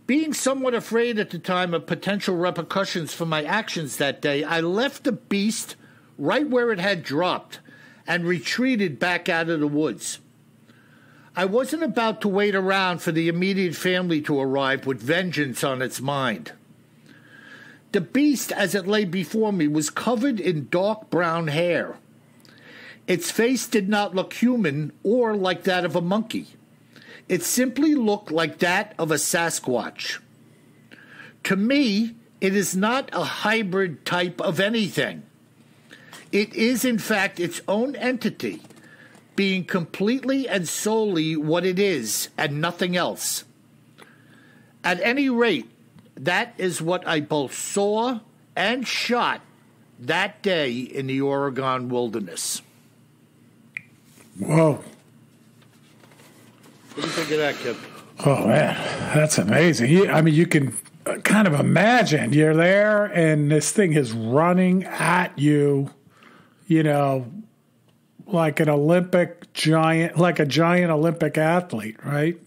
Being somewhat afraid at the time of potential repercussions for my actions that day, I left the beast right where it had dropped and retreated back out of the woods. I wasn't about to wait around for the immediate family to arrive with vengeance on its mind. The beast, as it lay before me, was covered in dark brown hair. Its face did not look human or like that of a monkey. It simply looked like that of a Sasquatch. To me, it is not a hybrid type of anything. It is, in fact, its own entity, being completely and solely what it is and nothing else. At any rate, that is what I both saw and shot that day in the Oregon wilderness. Whoa. What do you think of that, Kip? Oh, man, that's amazing. I mean, you can kind of imagine you're there and this thing is running at you, you know, like an Olympic giant, like a giant Olympic athlete, right?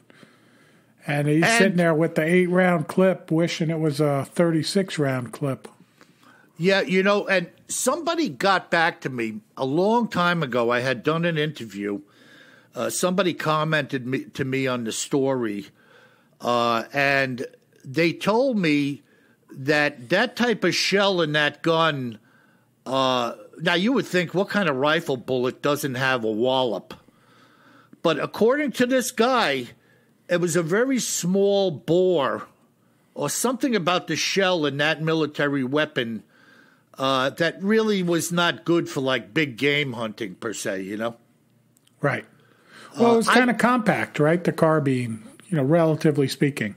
And he's sitting there with the 8-round clip, wishing it was a 36-round clip. Yeah, you know, and somebody got back to me a long time ago. I had done an interview. Somebody commented to me on the story, and they told me that that type of shell in that gun, now you would think, what kind of rifle bullet doesn't have a wallop? But according to this guy, it was a very small bore or something about the shell in that military weapon that really was not good for like big game hunting per se, you know? Right. Well, it was kind of compact, right? The carbine, you know, relatively speaking.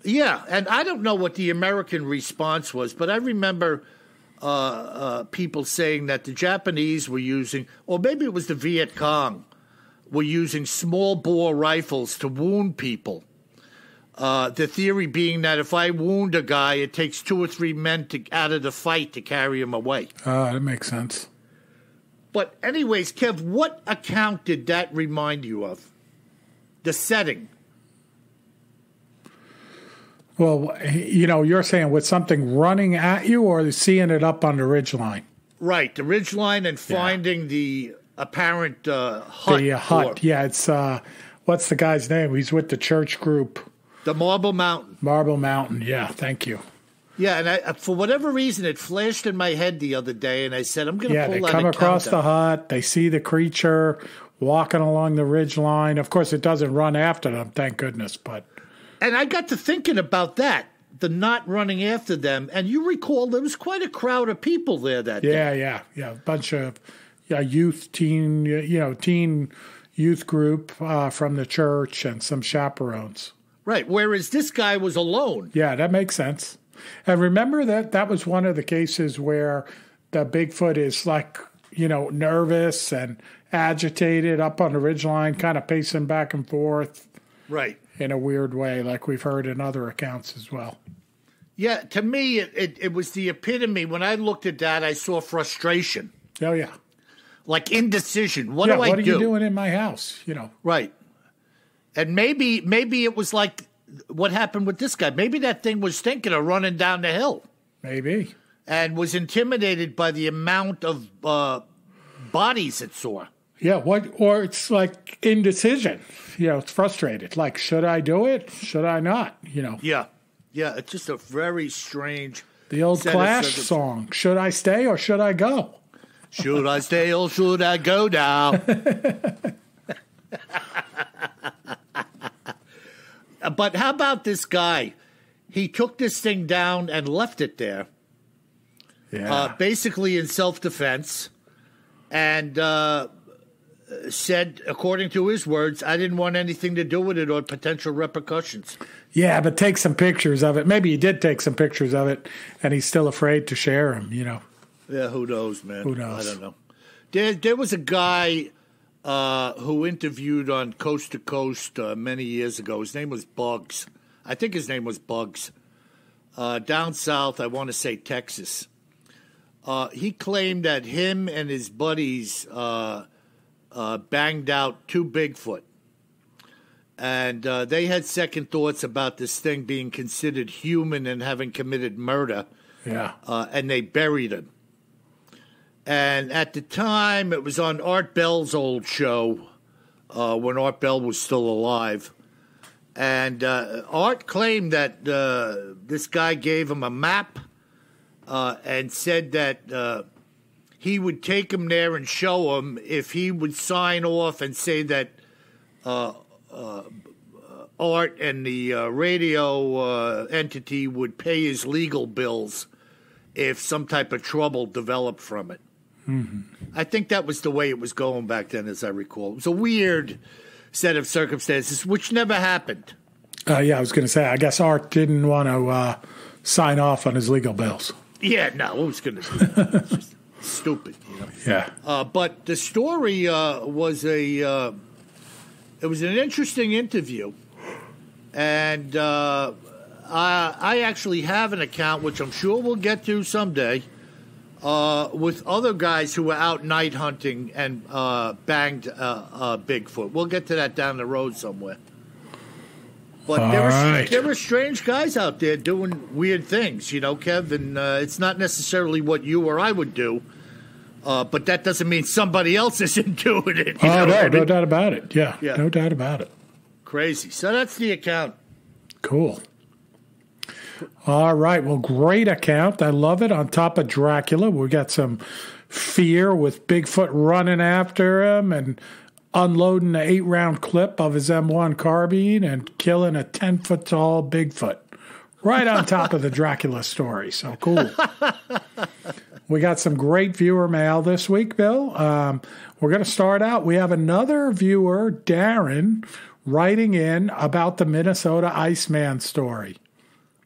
Yeah, and I don't know what the American response was, but I remember people saying that the Japanese were using, or maybe it was the Viet Cong, were using small bore rifles to wound people. The theory being that if I wound a guy, it takes 2 or 3 men out of the fight to carry him away. That makes sense. But anyways, Kev, what account did that remind you of? The setting. Well, you know, you're saying with something running at you or seeing it up on the ridgeline? Right, the ridgeline and finding the apparent hut. The hut, yeah. It's, what's the guy's name? He's with the church group. The Marble Mountain. Marble Mountain, yeah, thank you. Yeah, and I, for whatever reason, it flashed in my head the other day, and I said, I'm going to pull that account. Yeah, they come across the hut, they see the creature walking along the ridgeline. Of course, it doesn't run after them, thank goodness, but... And I got to thinking about that, the not running after them. And you recall there was quite a crowd of people there that day. Yeah. A bunch of teen youth group from the church and some chaperones. Right, whereas this guy was alone. Yeah, that makes sense. And remember that was one of the cases where the Bigfoot is like, you know, nervous and agitated up on the ridgeline, kind of pacing back and forth. Right. In a weird way, like we've heard in other accounts as well. Yeah, to me, it was the epitome. When I looked at that, I saw frustration. Oh, yeah. Like indecision. What do I do? What are you doing in my house? You know. Right. And maybe it was like what happened with this guy. Maybe that thing was thinking of running down the hill. Maybe. And was intimidated by the amount of bodies it saw. Yeah, or it's like indecision. You know, it's frustrated. Like, should I do it? Should I not? You know. Yeah, it's just a very strange. The old Clash song, should I stay or should I go? Should I stay or should I go now? But how about this guy? He took this thing down and left it there. Yeah. Basically in self-defense. And said, according to his words, I didn't want anything to do with it or potential repercussions. Yeah, but take some pictures of it. Maybe he did take some pictures of it, and he's still afraid to share them, Yeah, who knows, man? Who knows? I don't know. There was a guy who interviewed on Coast to Coast many years ago. His name was Bugs. I think his name was Bugs. Down south, I want to say Texas. He claimed that him and his buddies banged out 2 Bigfoot. And they had second thoughts about this thing being considered human and having committed murder. Yeah. And they buried him. And at the time, it was on Art Bell's old show when Art Bell was still alive. And Art claimed that this guy gave him a map and said that he would take him there and show him if he would sign off and say that Art and the radio entity would pay his legal bills if some type of trouble developed from it. Mm-hmm. I think that was the way it was going back then, as I recall. It was a weird set of circumstances, which never happened. Yeah, I was going to say, I guess Art didn't want to sign off on his legal bills. Yeah, no, who's going to do that? It's just stupid, Yeah. But the story was it was an interesting interview, and I actually have an account, which I'm sure we'll get to someday, with other guys who were out night hunting and banged Bigfoot. We'll get to that down the road somewhere. But there were strange guys out there doing weird things, Kev, and it's not necessarily what you or I would do, but that doesn't mean somebody else isn't doing it. No doubt about it. Yeah, no doubt about it. Crazy. So that's the account. Cool. All right. Well, great account. I love it. On top of Dracula, we got some fear with Bigfoot running after him and unloading an 8-round clip of his M1 carbine and killing a 10-foot tall Bigfoot right on top of the Dracula story. So cool. We got some great viewer mail this week, Bill. We're going to start out. We have another viewer, Darren, writing in about the Minnesota Iceman story.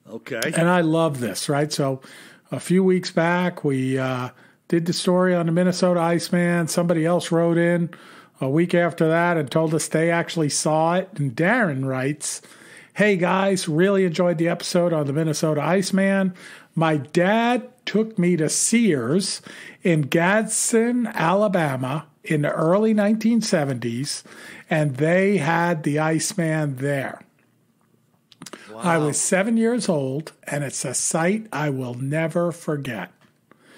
Okay. And I love this, right? So a few weeks back, we did the story on the Minnesota Iceman. Somebody else wrote in a week after that and told us they actually saw it. And Darren writes, "Hey guys, really enjoyed the episode on the Minnesota Iceman. My dad took me to Sears in Gadsden, Alabama in the early 1970s, and they had the Iceman there. Wow. I was 7 years old, and it's a sight I will never forget."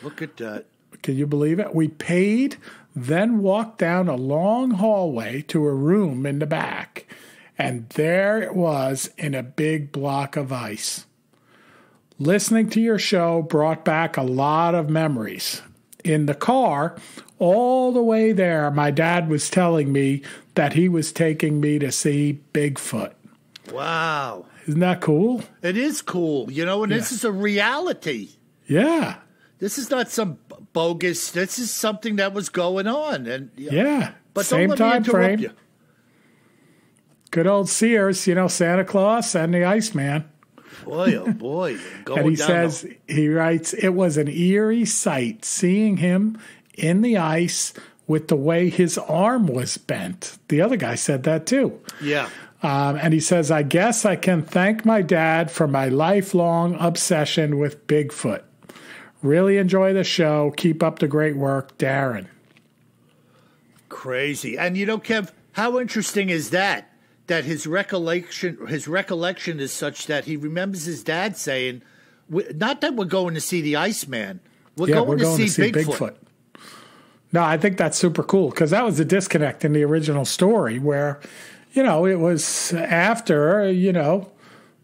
Look at that. Can you believe it? We paid, then walked down a long hallway to a room in the back, and there it was in a big block of ice. Listening to your show brought back a lot of memories. In the car, all the way there, my dad was telling me that he was taking me to see Bigfoot. Wow. Isn't that cool? It is cool, and this is a reality. Yeah. This is not some bogus. This is something that was going on. And yeah. But same don't let time me interrupt frame. You. Good old Sears, Santa Claus and the Iceman. Boy, oh boy. And he says, he writes, "It was an eerie sight seeing him in the ice with the way his arm was bent." The other guy said that too. Yeah. And he says, "I guess I can thank my dad for my lifelong obsession with Bigfoot. Really enjoy the show. Keep up the great work, Darren." Crazy. And Kev, how interesting is that? That his recollection is such that he remembers his dad saying, not that we're going to see the Iceman. We're going to see Bigfoot. No, I think that's super cool because that was a disconnect in the original story where, it was after,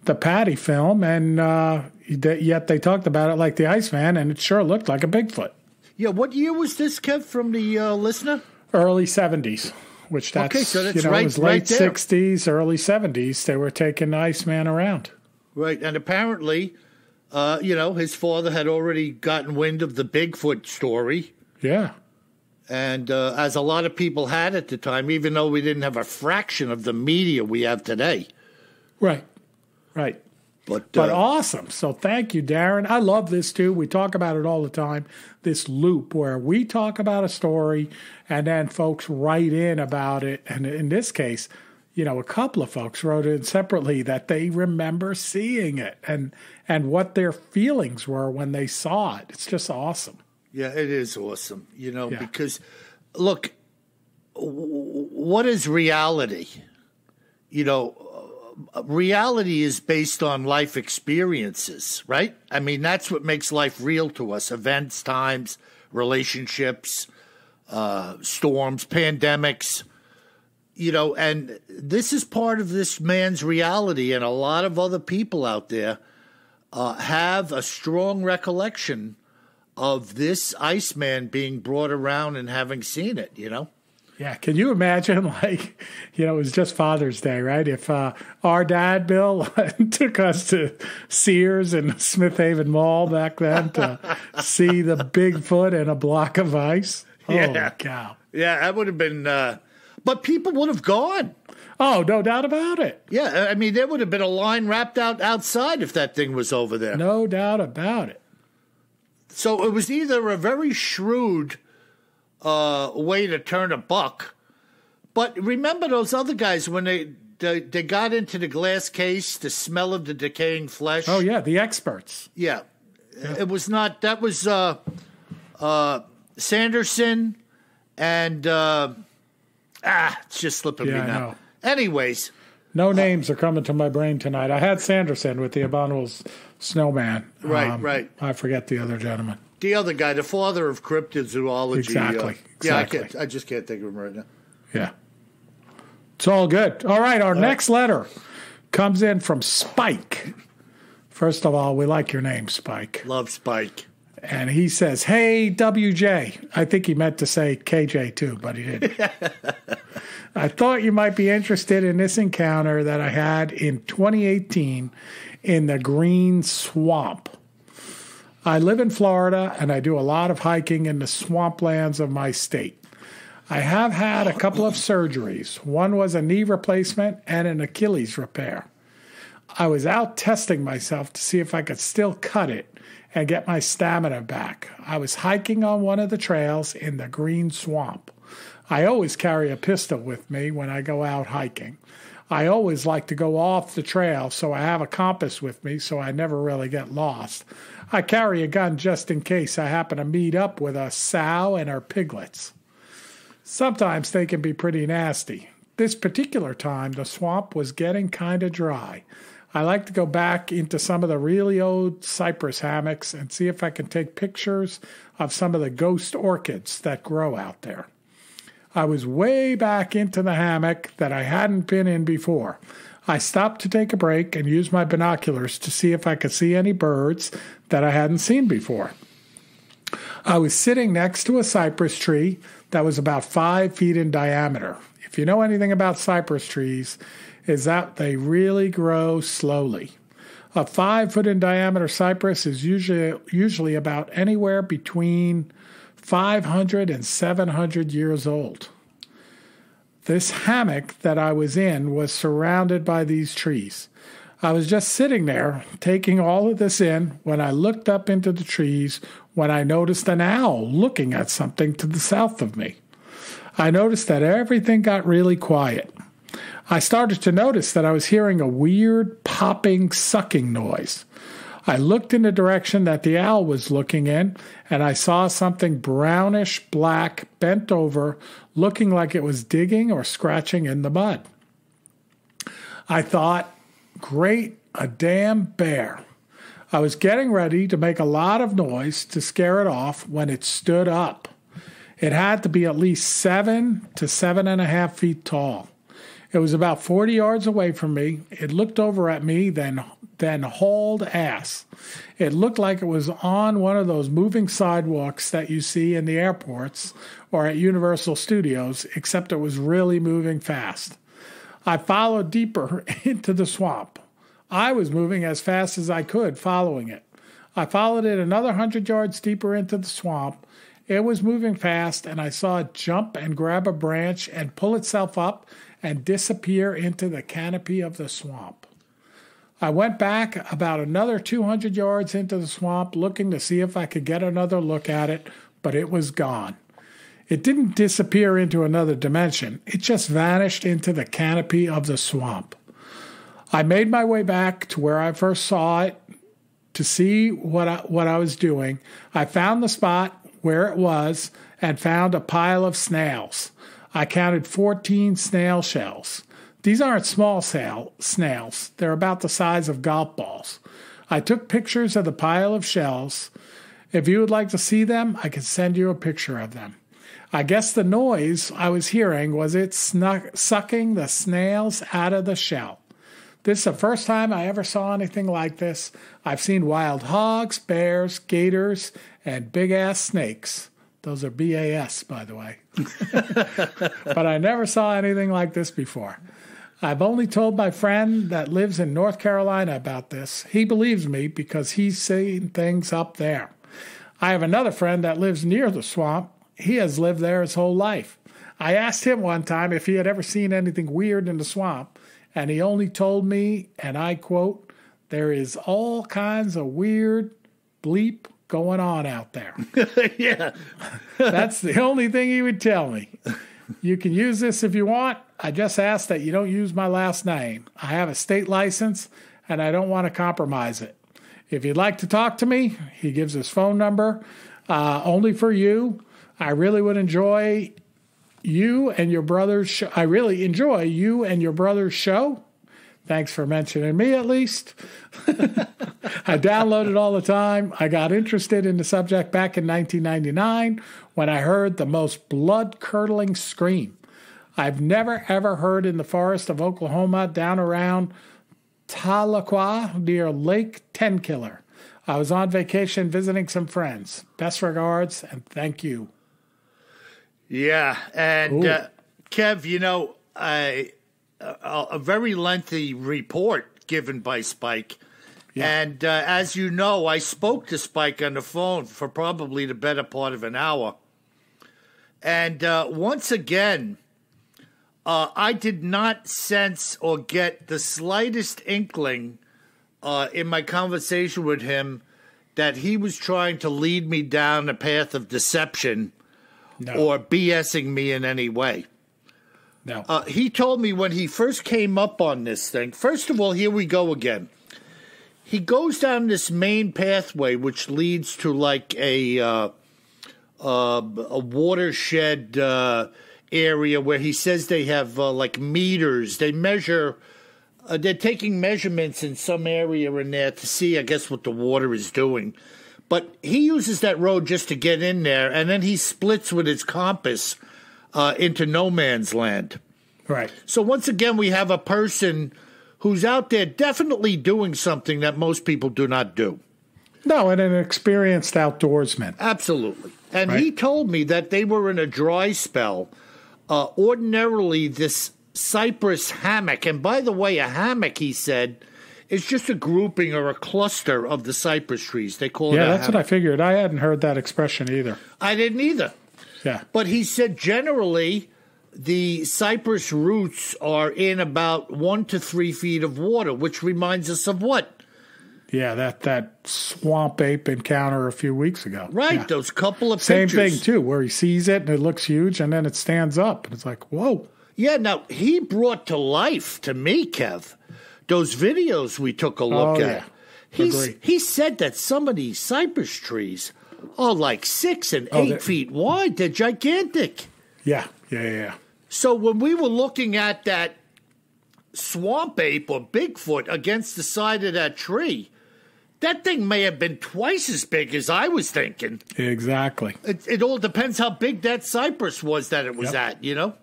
the Patty film and yet they talked about it like the Iceman and it sure looked like a Bigfoot. Yeah, what year was this, Kev, from the listener? Early 70s. Which that's, okay, so that's it was late right there. 60s, early 70s. They were taking Iceman around. Right, and apparently, his father had already gotten wind of the Bigfoot story. Yeah. And as a lot of people had at the time, even though we didn't have a fraction of the media we have today. Right. But awesome. So thank you, Darren. I love this too. We talk about it all the time, this loop where we talk about a story and then folks write in about it. And in this case, a couple of folks wrote in separately that they remember seeing it and what their feelings were when they saw it. It's just awesome. Yeah, it is awesome, because, look, what is reality? Reality is based on life experiences, right? I mean, that's what makes life real to us. Events, times, relationships, storms, pandemics, and this is part of this man's reality. And a lot of other people out there have a strong recollection of this Iceman being brought around and having seen it, Yeah, can you imagine, it was just Father's Day, right? If our dad, Bill, took us to Sears and Smith Haven Mall back then to see the Bigfoot and a block of ice. Yeah. Holy cow. Yeah, that would have been, but people would have gone. Oh, no doubt about it. Yeah, I mean, there would have been a line wrapped out outside if that thing was over there. No doubt about it. So it was either a very shrewd way to turn a buck. But remember those other guys when they got into the glass case, the smell of the decaying flesh? Oh, yeah, the experts. Yeah. It was not, that was Sanderson and, it's just slipping me now. I know. Anyways. No names are coming to my brain tonight. I had Sanderson with the Abominable Snowman. Right. I forget the other gentleman. The other guy, the father of cryptozoology. Exactly. Yeah, I just can't think of him right now. Yeah. It's all good. All right, our next letter comes in from Spike. First of all, we like your name, Spike. Love Spike. And he says, hey, WJ. I think he meant to say KJ too, but he didn't. I thought you might be interested in this encounter that I had in 2018 in the Green Swamp. I live in Florida, and I do a lot of hiking in the swamplands of my state. I have had a couple of surgeries. One was a knee replacement and an Achilles repair. I was out testing myself to see if I could still cut it and get my stamina back. I was hiking on one of the trails in the Green Swamp. I always carry a pistol with me when I go out hiking. I always like to go off the trail, so I have a compass with me so I never really get lost. I carry a gun just in case I happen to meet up with a sow and her piglets. Sometimes they can be pretty nasty. This particular time, the swamp was getting kind of dry. I like to go back into some of the really old cypress hammocks and see if I can take pictures of some of the ghost orchids that grow out there. I was way back into the hammock that I hadn't been in before. I stopped to take a break and use my binoculars to see if I could see any birds that I hadn't seen before. I was sitting next to a cypress tree that was about 5 feet in diameter. If you know anything about cypress trees, is that they really grow slowly. A 5 foot in diameter cypress is usually about anywhere between 500 and 700 years old. This hammock that I was in was surrounded by these trees. I was just sitting there taking all of this in when I looked up into the trees when I noticed an owl looking at something to the south of me. I noticed that everything got really quiet. I started to notice that I was hearing a weird popping, sucking noise. I looked in the direction that the owl was looking in, and I saw something brownish black bent over, looking like it was digging or scratching in the mud. I thought, great, a damn bear. I was getting ready to make a lot of noise to scare it off when it stood up. It had to be at least 7 to 7.5 feet tall. It was about 40 yards away from me. It looked over at me, then hauled ass. It looked like it was on one of those moving sidewalks that you see in the airports or at Universal Studios, except it was really moving fast. I followed deeper into the swamp. I was moving as fast as I could, following it. I followed it another 100 yards deeper into the swamp, It was moving fast, and I saw it jump and grab a branch and pull itself up and disappear into the canopy of the swamp. I went back about another 200 yards into the swamp looking to see if I could get another look at it, but it was gone. It didn't disappear into another dimension. It just vanished into the canopy of the swamp. I made my way back to where I first saw it to see what I was doing. I found the spot where it was and found a pile of snails. I counted 14 snail shells. These aren't small snails. They're about the size of golf balls. I took pictures of the pile of shells. If you would like to see them, I can send you a picture of them. I guess the noise I was hearing was it sucking the snails out of the shell. This is the first time I ever saw anything like this. I've seen wild hogs, bears, gators, and big-ass snakes. Those are BAS, by the way. But I never saw anything like this before. I've only told my friend that lives in North Carolina about this. He believes me because he's seen things up there. I have another friend that lives near the swamp. He has lived there his whole life. I asked him one time if he had ever seen anything weird in the swamp, and he only told me, and I quote, "There is all kinds of weird bleep going on out there." Yeah. That's the only thing he would tell me. You can use this if you want. I just ask that you don't use my last name. I have a state license, and I don't want to compromise it. If you'd like to talk to me, he gives his phone number, only for you. I really would enjoy you and your brother's show. I really enjoy you and your brother's show. Thanks for mentioning me, at least. I download it all the time. I got interested in the subject back in 1999 when I heard the most blood-curdling scream I've never, ever heard in the forest of Oklahoma down around Tahlequah near Lake Tenkiller. I was on vacation visiting some friends. Best regards, and thank you. Yeah, and Kev, you know, a very lengthy report given by Spike. Yeah. And as you know, I spoke to Spike on the phone for probably the better part of an hour. And once again, I did not sense or get the slightest inkling in my conversation with him that he was trying to lead me down a path of deception or BSing me in any way. No. He told me when he first came up on this thing, first of all, here we go again. He goes down this main pathway, which leads to like a watershed area where he says they have like meters. They measure, they're taking measurements in some area in there to see, I guess, what the water is doing. But he uses that road just to get in there, and then he splits with his compass into no man's land. Right. So once again, we have a person who's out there definitely doing something that most people do not do. No, and an experienced outdoorsman. Absolutely. And he told me that they were in a dry spell. Ordinarily, this cypress hammock, and by the way, a hammock, he said, is just a grouping or a cluster of the cypress trees. They call it a hammock. Yeah, that's what I figured. I hadn't heard that expression either. I didn't either. Yeah. But he said generally the cypress roots are in about 1 to 3 feet of water, which reminds us of what? Yeah, that swamp ape encounter a few weeks ago. Right, yeah. Those couple of Same pictures. thing, too, where he sees it and it looks huge and then it stands up. And it's like, whoa. Yeah, now, he brought to life, to me, Kev, those videos we took a look at. Yeah. He said that some of these cypress trees are like 6 and 8 feet wide. They're gigantic. Yeah. So when we were looking at that swamp ape or Bigfoot against the side of that tree, that thing may have been twice as big as I was thinking. Exactly. It all depends how big that cypress was that it was at, you know?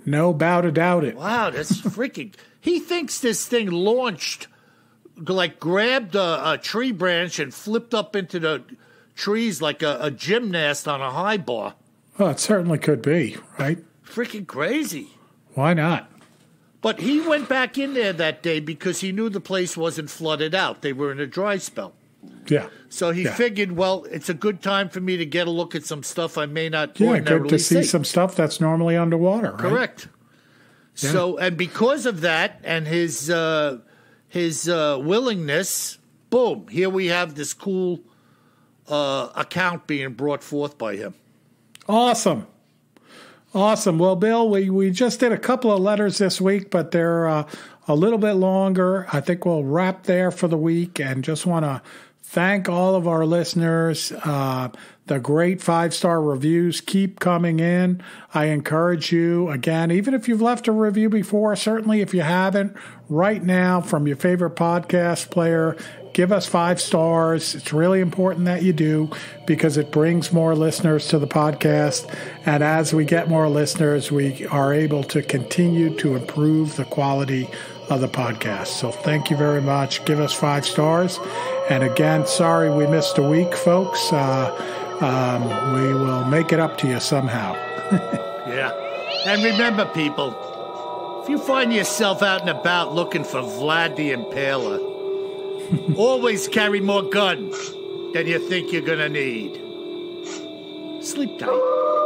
No doubt about it. Wow, that's freaking... He thinks this thing launched, like grabbed a tree branch and flipped up into the trees like a gymnast on a high bar. Well, it certainly could be, right? Freaking crazy. Why not? But he went back in there that day because he knew the place wasn't flooded out. They were in a dry spell. Yeah. So he figured, well, it's a good time for me to get a look at some stuff I may not good ordinarily to see some stuff that's normally underwater, right? Correct. Yeah. So, and because of that and his willingness, boom, here we have this cool account being brought forth by him. Awesome. Well, Bill, we just did a couple of letters this week, but they're a little bit longer. I think we'll wrap there for the week, and just want to thank all of our listeners. The great 5-star reviews keep coming in. I encourage you, again, even if you've left a review before, certainly if you haven't, right now from your favorite podcast player, give us 5 stars. It's really important that you do, because it brings more listeners to the podcast. And as we get more listeners, we are able to continue to improve the quality of the podcast. So thank you very much. Give us 5 stars. And again, sorry we missed a week, folks. We will make it up to you somehow. Yeah. And remember, people, if you find yourself out and about looking for Vlad the Impaler, always carry more gun than you think you're going to need. Sleep tight.